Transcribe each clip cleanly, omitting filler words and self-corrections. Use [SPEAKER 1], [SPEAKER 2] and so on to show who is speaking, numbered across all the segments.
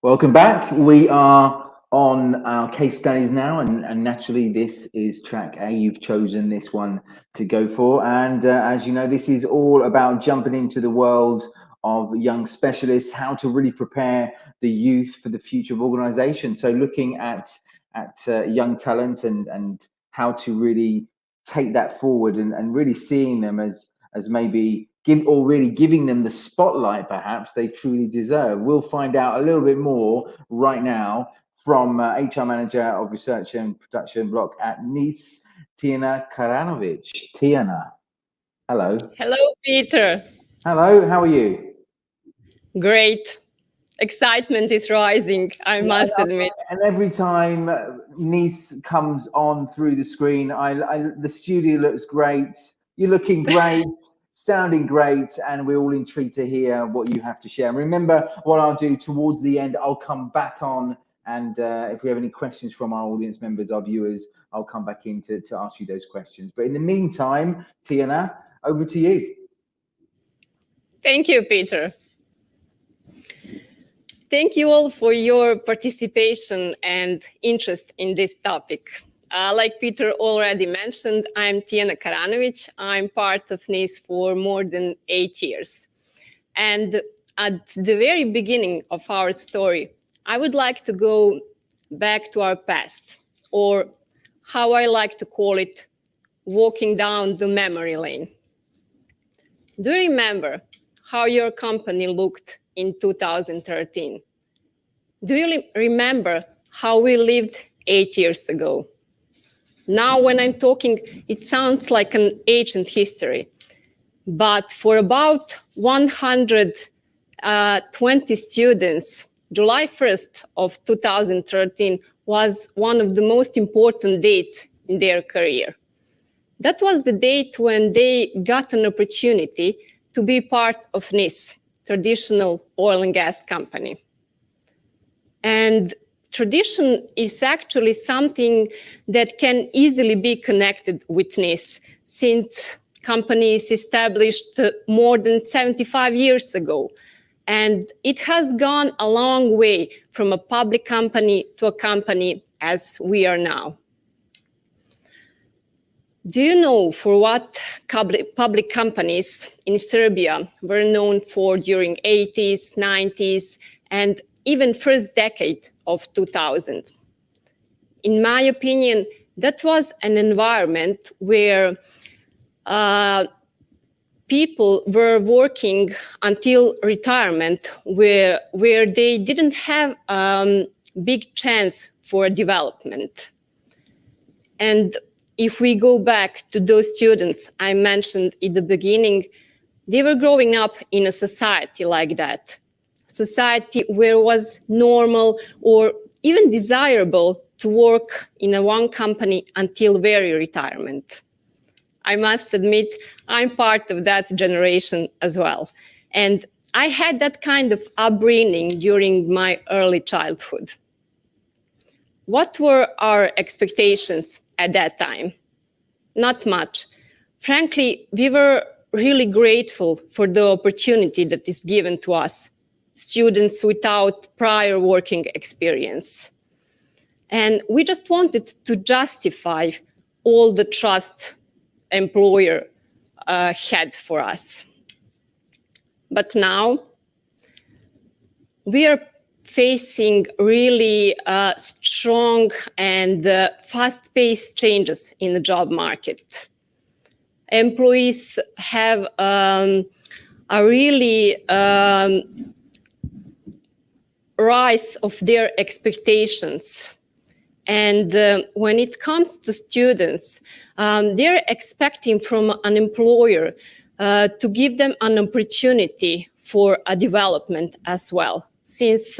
[SPEAKER 1] Welcome back. We are on our case studies now, and naturally, this is track A. You've chosen this one to go for. And as you know, this is all about jumping into the world of young specialists, how to really prepare the youth for the future of organization. So looking at young talent and how to really take that forward and really seeing them as maybe really giving them the spotlight perhaps they truly deserve. We'll find out a little bit more right now from HR Manager of Research and Production Block at Nice, Tijana Karanovic. Tijana, hello.
[SPEAKER 2] Hello, Peter.
[SPEAKER 1] Hello, how are you?
[SPEAKER 2] Great. Excitement is rising, I must admit.
[SPEAKER 1] And every time Nice comes on through the screen, the studio looks great. You're looking great. Sounding great, and we're all intrigued to hear what you have to share. And remember, what I'll do towards the end, I'll come back on, and if we have any questions from our audience members, our viewers, I'll come back in to ask you those questions. But in the meantime, Tijana, over to you.
[SPEAKER 2] Thank you, Peter. Thank you all for your participation and interest in this topic. Like Peter already mentioned, I'm Tijana Karanovic. I'm part of NIS for more than 8 years. And at the very beginning of our story, I would like to go back to our past, or how I like to call it, walking down the memory lane. Do you remember how your company looked in 2013? Do you remember how we lived 8 years ago? Now, when I'm talking, it sounds like an ancient history. But for about 120 students, July 1st of 2013 was one of the most important dates in their career. That was the date when they got an opportunity to be part of NIS, traditional oil and gas company. And tradition is actually something that can easily be connected with NIS, since company is established more than 75 years ago. And it has gone a long way from a public company to a company as we are now. Do you know for what public companies in Serbia were known for during 80s, 90s, and even first decade of 2000? In my opinion, that was an environment where people were working until retirement, where they didn't have big chance for development. And if we go back to those students I mentioned in the beginning, they were growing up in a society like that. Society where it was normal or even desirable to work in one company until very retirement. I must admit, I'm part of that generation as well. And I had that kind of upbringing during my early childhood. What were our expectations at that time? Not much. Frankly, we were really grateful for the opportunity that is given to us, students without prior working experience. And we just wanted to justify all the trust employer had for us. But now we are facing really strong and fast-paced changes in the job market. Employees have a really rise of their expectations. And when it comes to students, they're expecting from an employer to give them an opportunity for a development as well, since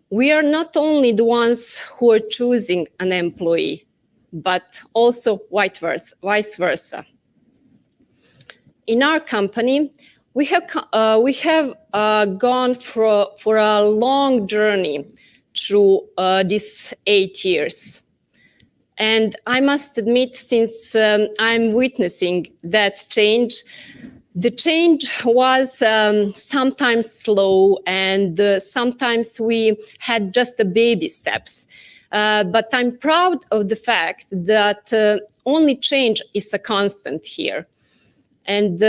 [SPEAKER 2] we are not only the ones who are choosing an employee, but also vice versa. In our company, we have gone for a long journey through these 8 years. And I must admit, since I'm witnessing that change, The change was sometimes slow, and sometimes we had just the baby steps. But I'm proud of the fact that only change is a constant here. And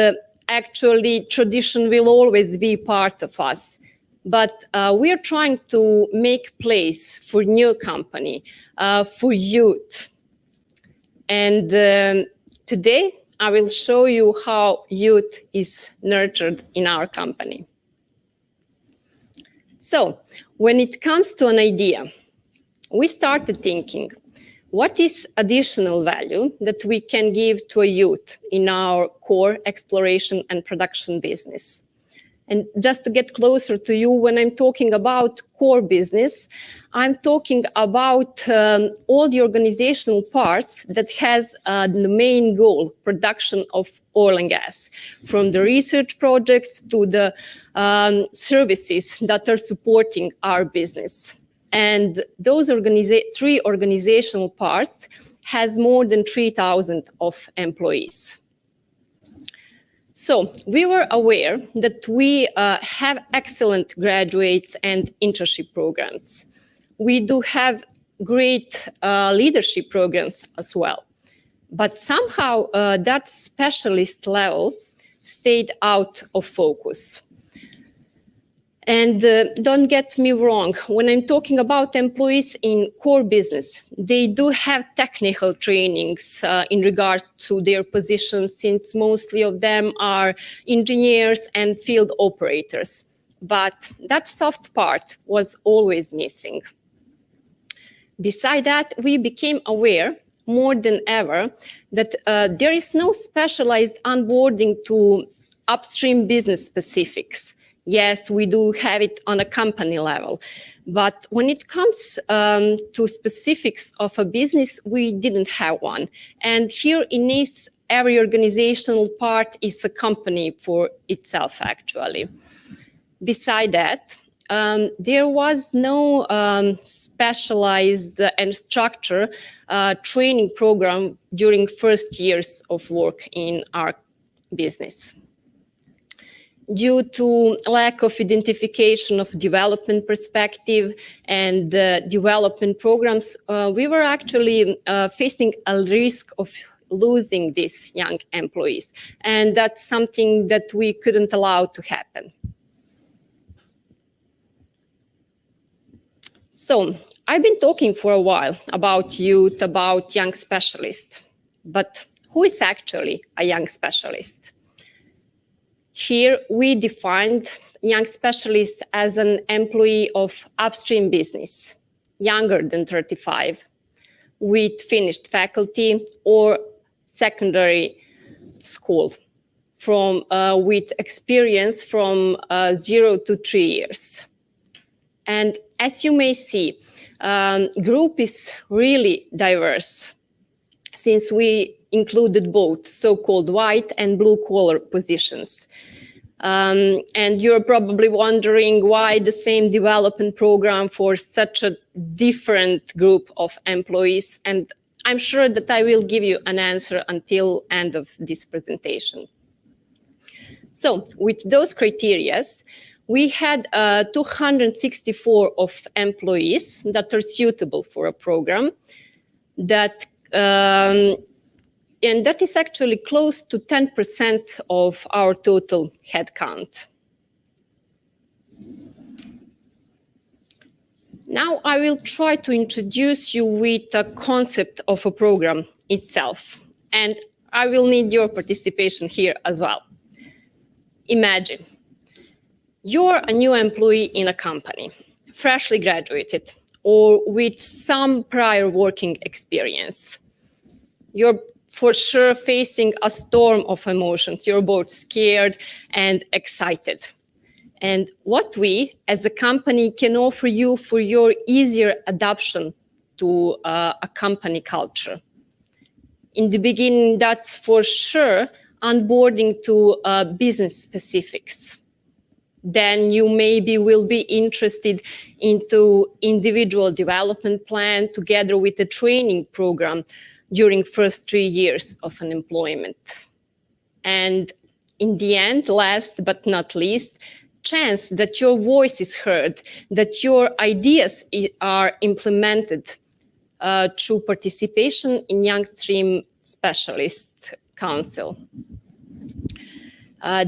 [SPEAKER 2] actually, tradition will always be part of us. But we are trying to make place for new company, for youth. And today, I will show you how youth is nurtured in our company. So, when it comes to an idea, we started thinking, what is additional value that we can give to a youth in our core exploration and production business? And just to get closer to you, when I'm talking about core business, I'm talking about all the organizational parts that has the main goal, production of oil and gas, from the research projects to the services that are supporting our business. And those three organizational parts has more than 3,000 of employees. So we were aware that we have excellent graduates and internship programs. We do have great leadership programs as well. But somehow that specialist level stayed out of focus. And don't get me wrong, when I'm talking about employees in core business, they do have technical trainings in regards to their positions, since mostly of them are engineers and field operators. But that soft part was always missing. Beside that, we became aware more than ever that there is no specialized onboarding to upstream business specifics. Yes, we do have it on a company level, but when it comes to specifics of a business, we didn't have one. And here in NIS, every organizational part is a company for itself, actually. Beside that, there was no specialized and structured training program during first years of work in our business. Due to lack of identification of development perspective and development programs, we were actually facing a risk of losing these young employees. And that's something that we couldn't allow to happen. So I've been talking for a while about youth, about young specialists, but who is actually a young specialist? Here we defined young specialist as an employee of upstream business, younger than 35, with finished faculty or secondary school, with experience from 0 to 3 years. And as you may see, group is really diverse, since we included both so-called white and blue-collar positions. And you're probably wondering why the same development program for such a different group of employees. And I'm sure that I will give you an answer until end of this presentation. So with those criteria, we had 264 of employees that are suitable for a program that and that is actually close to 10% of our total headcount. Now I will try to introduce you with the concept of a program itself, and I will need your participation here as well. Imagine you're a new employee in a company, freshly graduated, or with some prior working experience. You're for sure facing a storm of emotions. You're both scared and excited. And what we as a company can offer you for your easier adoption to a company culture. In the beginning, that's for sure onboarding to business specifics. Then you maybe will be interested into individual development plan together with a training program during first 3 years of an employment. And in the end, last but not least, chance that your voice is heard, that your ideas are implemented through participation in Young Stream Specialist Council.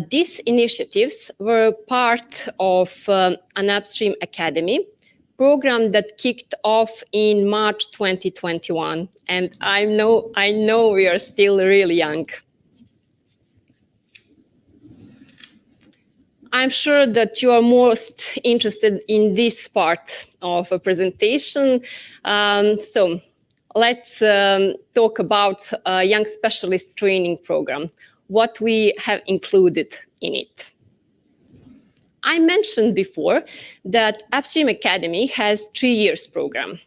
[SPEAKER 2] These initiatives were part of an Upstream Academy program that kicked off in March 2021. And I know we are still really young. I'm sure that you are most interested in this part of a presentation. So let's talk about a Young Specialist Training Program, what we have included in it. I mentioned before that Upstream Academy has 3 years program.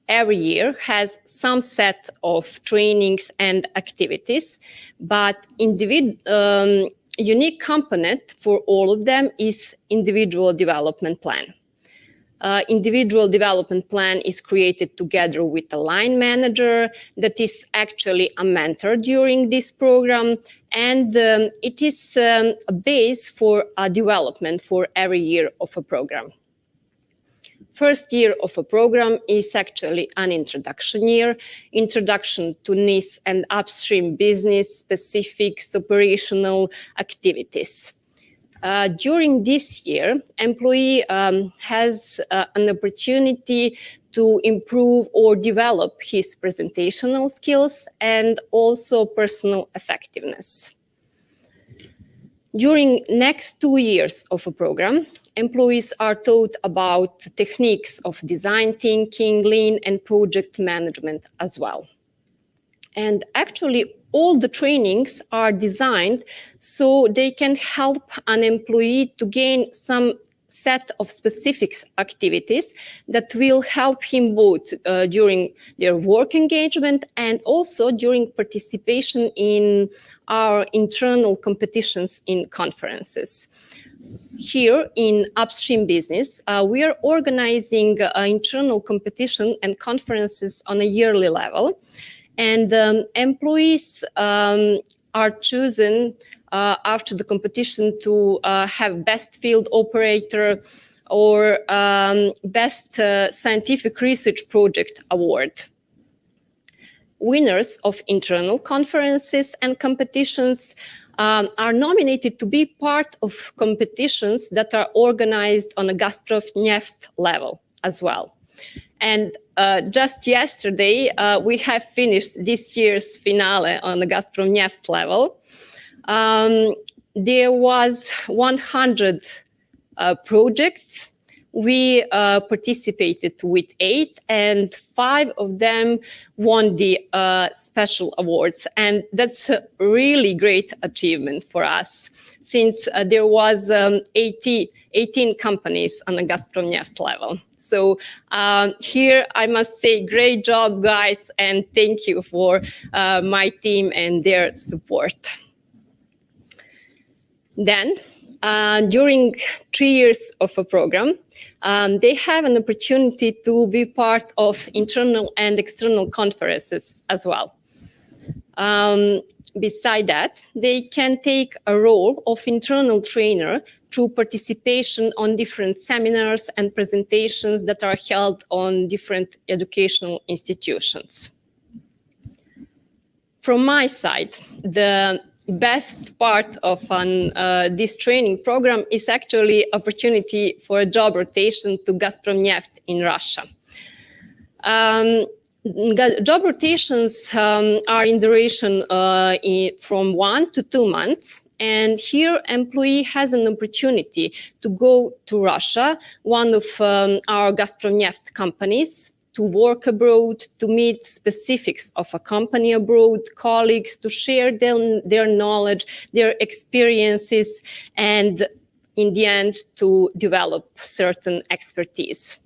[SPEAKER 2] Every year has some set of trainings and activities, but unique component for all of them is individual development plan. Individual development plan is created together with a line manager that is actually a mentor during this program, and it is a base for a development for every year of a program. First year of a program is actually an introduction year, introduction to NIS and upstream business specifics, operational activities. During this year, employee has an opportunity to improve or develop his presentational skills and also personal effectiveness. During next 2 years of a program, employees are taught about techniques of design thinking, lean, and project management as well. And actually, all the trainings are designed so they can help an employee to gain some set of specific activities that will help him both during their work engagement and also during participation in our internal competitions in conferences. Here in upstream business, we are organizing internal competition and conferences on a yearly level. And employees are chosen after the competition to have best field operator or best scientific research project award. Winners of internal conferences and competitions are nominated to be part of competitions that are organized on a Gazprom-Neft level as well. And just yesterday, we have finished this year's finale on the Gazprom-Neft level. There was 100 projects. We participated with 8, and 5 of them won the special awards. And that's a really great achievement for us, since there was 18 companies on the Gazprom-Neft level. So here I must say, great job, guys, and thank you for my team and their support. Then, during 3 years of a program, they have an opportunity to be part of internal and external conferences as well. Beside that, they can take a role of internal trainer through participation on different seminars and presentations that are held on different educational institutions. From my side, the best part of this training program is actually opportunity for a job rotation to Gazprom-Neft in Russia. Job rotations are in duration from 1 to 2 months. And here, employee has an opportunity to go to Russia, one of our Gazprom-Neft companies, to work abroad, to meet specifics of a company abroad, colleagues, to share their knowledge, their experiences, and in the end, to develop certain expertise.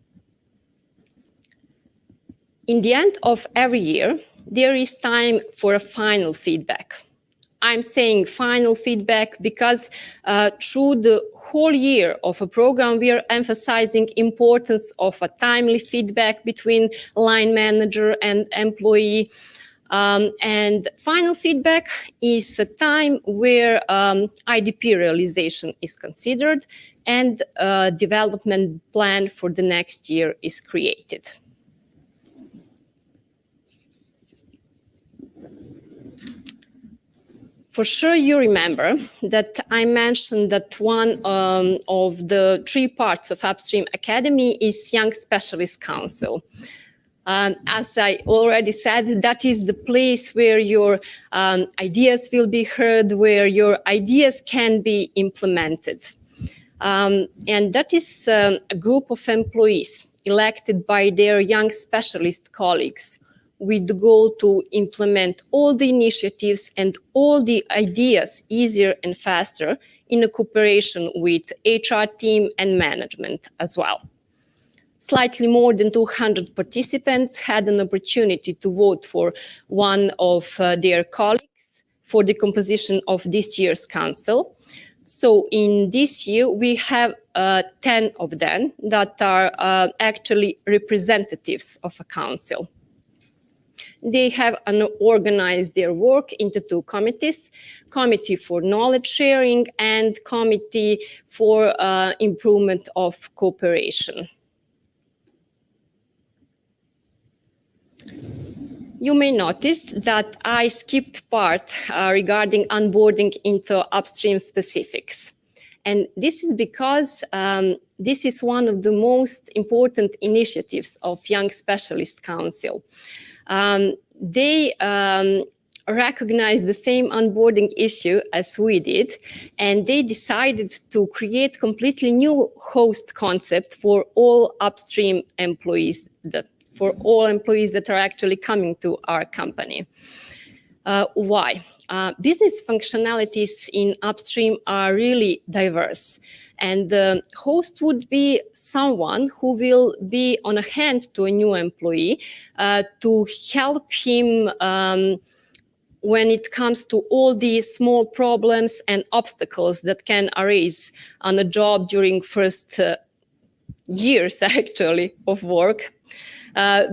[SPEAKER 2] In the end of every year, there is time for a final feedback. I'm saying final feedback because through the whole year of a program, we are emphasizing importance of a timely feedback between line manager and employee. And final feedback is a time where IDP realization is considered and a development plan for the next year is created. For sure, you remember that I mentioned that one of the 3 parts of Upstream Academy is Young Specialist Council. As I already said, that is the place where your ideas will be heard, where your ideas can be implemented. And that is a group of employees elected by their young specialist colleagues with the goal to implement all the initiatives and all the ideas easier and faster in a cooperation with HR team and management as well. Slightly more than 200 participants had an opportunity to vote for one of their colleagues for the composition of this year's council. So in this year, we have 10 of them that are actually representatives of a council. They have organized their work into 2 committees, Committee for Knowledge Sharing and Committee for Improvement of Cooperation. You may notice that I skipped part regarding onboarding into upstream specifics. And this is because this is one of the most important initiatives of Young Specialist Council. They recognize the same onboarding issue as we did, and they decided to create completely new host concept for all upstream employees, for all employees that are actually coming to our company. Why? Business functionalities in upstream are really diverse. And the host would be someone who will be on a hand to a new employee to help him when it comes to all these small problems and obstacles that can arise on a job during first years, actually, of work.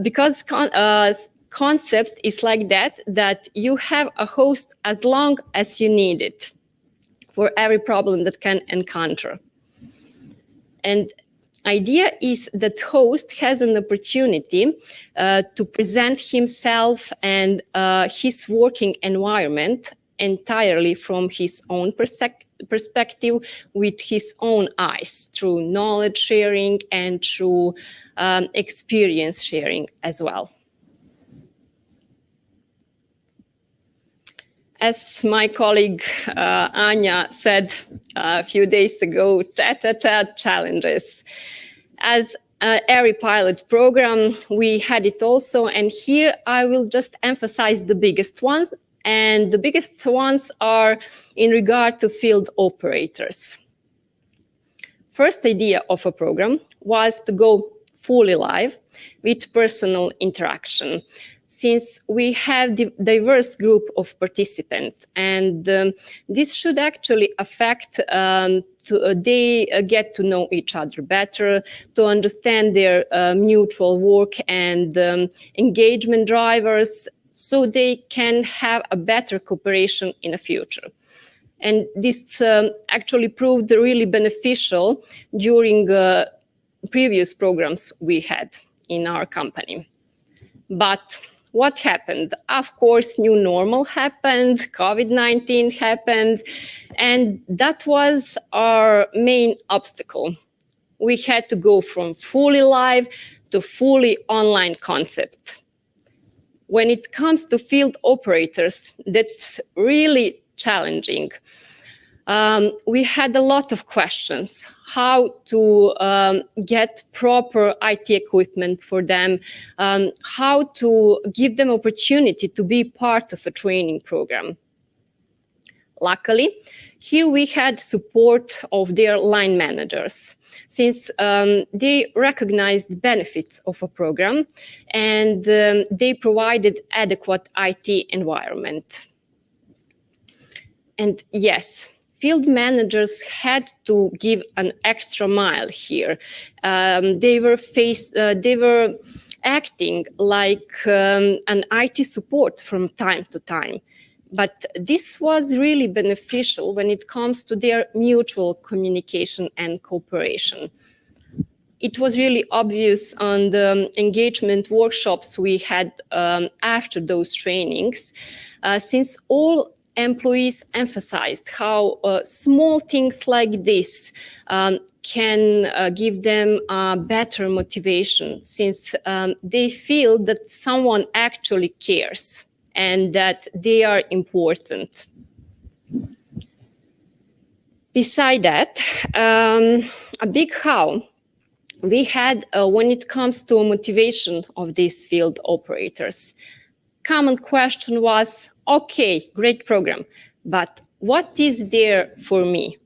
[SPEAKER 2] Because concept is like that you have a host as long as you need it for every problem that can encounter. And idea is that host has an opportunity to present himself and his working environment entirely from his own perspective with his own eyes, through knowledge sharing and through experience sharing as well. As my colleague Anya said a few days ago, challenges. As every pilot program, we had it also, and here I will just emphasize the biggest ones, and the biggest ones are in regard to field operators. First idea of a program was to go fully live with personal interaction, since we have the diverse group of participants, and this should actually affect they get to know each other better, to understand their mutual work and engagement drivers, so they can have a better cooperation in the future. And this actually proved really beneficial during previous programs we had in our company. But what happened? Of course, new normal happened, COVID-19 happened, and that was our main obstacle. We had to go from fully live to fully online concept. When it comes to field operators, that's really challenging. We had a lot of questions, how to get proper IT equipment for them, how to give them opportunity to be part of a training program. Luckily, here we had support of their line managers, since they recognized the benefits of a program and they provided adequate IT environment. And yes, field managers had to give an extra mile here. They were acting like an IT support from time to time. But this was really beneficial when it comes to their mutual communication and cooperation. It was really obvious on the engagement workshops we had after those trainings, since all employees emphasized how small things like this can give them better motivation, since they feel that someone actually cares and that they are important. Beside that, a big how we had when it comes to motivation of these field operators. Common question was, okay, great program, but what is there for me?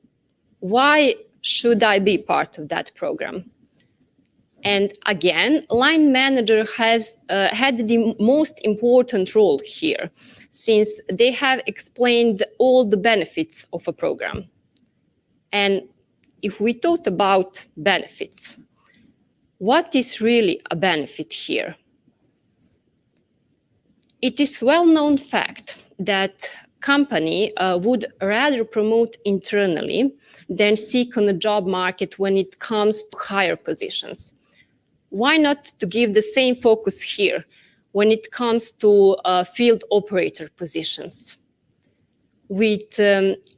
[SPEAKER 2] Why should I be part of that program? And again, line manager has had the most important role here, since they have explained all the benefits of a program. And if we thought about benefits, what is really a benefit here? It is well-known fact that company would rather promote internally than seek on the job market when it comes to higher positions. Why not to give the same focus here when it comes to field operator positions? With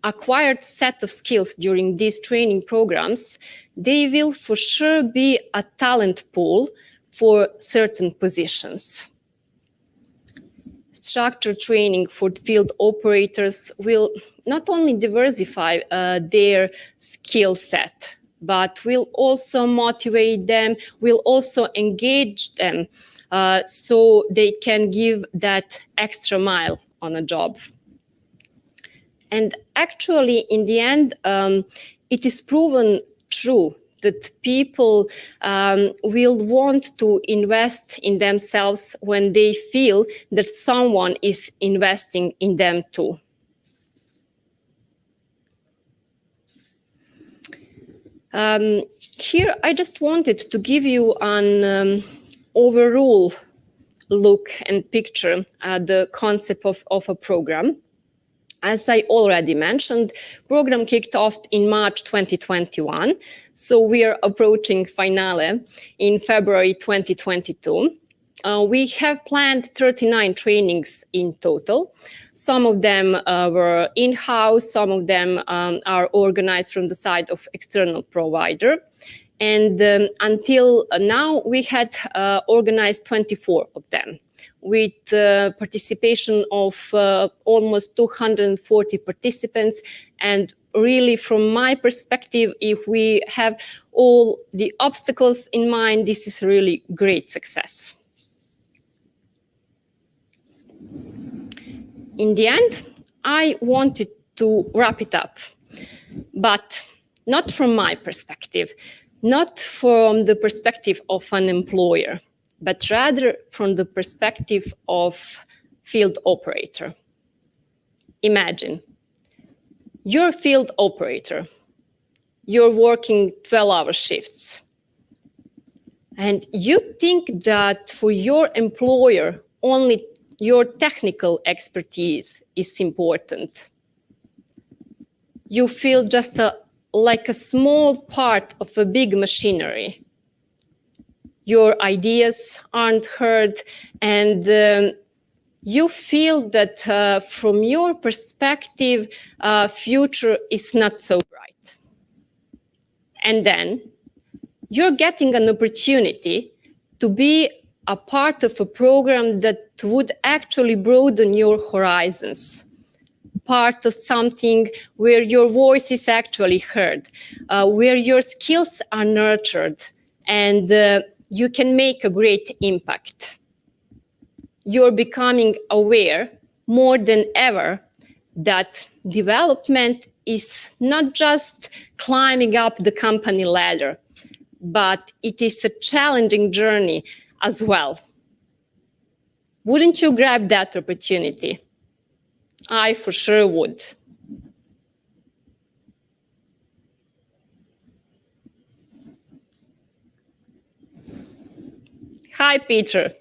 [SPEAKER 2] acquired set of skills during these training programs, they will for sure be a talent pool for certain positions. Structured training for field operators will not only diversify their skill set, but will also motivate them, will also engage them so they can give that extra mile on a job. And actually, in the end, it is proven true that people will want to invest in themselves when they feel that someone is investing in them too. Here, I just wanted to give you an overall look and picture at the concept of a program. As I already mentioned, program kicked off in March 2021, so we are approaching finale in February 2022. We have planned 39 trainings in total. Some of them were in-house, some of them are organized from the side of external provider. And until now, we had organized 24 of them, with participation of almost 240 participants. And really, from my perspective, if we have all the obstacles in mind, this is really great success. In the end, I wanted to wrap it up, but not from my perspective, not from the perspective of an employer, but rather from the perspective of field operator. Imagine, you're a field operator, you're working 12-hour shifts, and you think that for your employer, only your technical expertise is important. You feel just like a small part of a big machinery. Your ideas aren't heard, and you feel that from your perspective, future is not so bright. And then you're getting an opportunity to be a part of a program that would actually broaden your horizons, part of something where your voice is actually heard, where your skills are nurtured, and you can make a great impact. You're becoming aware more than ever that development is not just climbing up the company ladder, but it is a challenging journey as well. Wouldn't you grab that opportunity? I for sure would. Hi, Peter.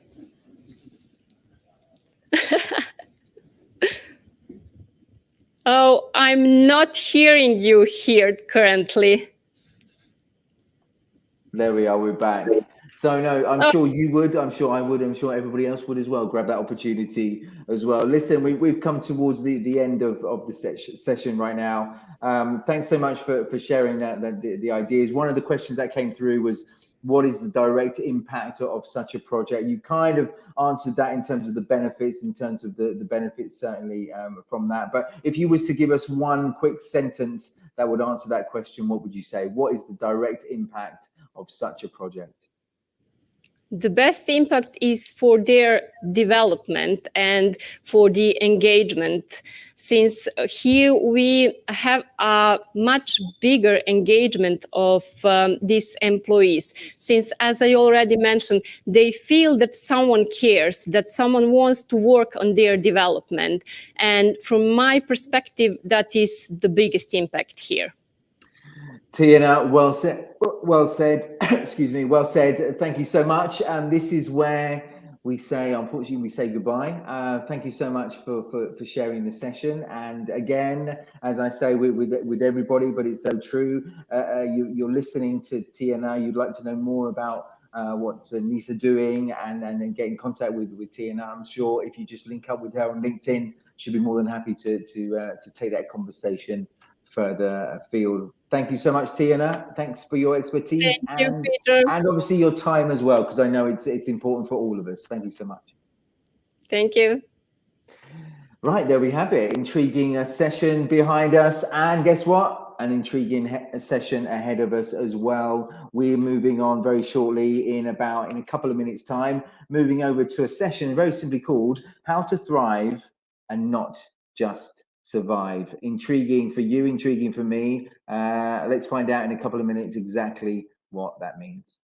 [SPEAKER 2] Oh, I'm not hearing you here currently.
[SPEAKER 1] There we are, we're back. So no, I'm sure you would, I'm sure I would, I'm sure everybody else would as well. Grab that opportunity as well. Listen, we've come towards the end of the session right now. Thanks so much for sharing the ideas. One of the questions that came through was, what is the direct impact of such a project? You kind of answered that in terms of the benefits, in terms of the benefits certainly from that. But if you was to give us one quick sentence that would answer that question, what would you say? What is the direct impact of such a project?
[SPEAKER 2] The best impact is for their development and for the engagement, since here we have a much bigger engagement of these employees, since, as I already mentioned, they feel that someone cares, that someone wants to work on their development. And from my perspective, that is the biggest impact here.
[SPEAKER 1] Tijana, well said, excuse me, well said. Thank you so much. This is where we say, unfortunately, we say goodbye. Thank you so much for sharing the session. And again, as I say with everybody, but it's so true, you're listening to Tijana, you'd like to know more about what Nisa doing and get in contact with Tijana. I'm sure if you just link up with her on LinkedIn, she'll be more than happy to take that conversation further afield. Thank you so much, Tijana. Thanks for your expertise.
[SPEAKER 2] Thank you, Peter.
[SPEAKER 1] And obviously your time as well, because I know it's important for all of us. Thank you so much.
[SPEAKER 2] Thank you.
[SPEAKER 1] Right, there we have it. Intriguing session behind us. And guess what? An intriguing session ahead of us as well. We're moving on very shortly in a couple of minutes time, moving over to a session very simply called How to Thrive and Not Just Survive. Intriguing for you, intriguing for me. Let's find out in a couple of minutes exactly what that means.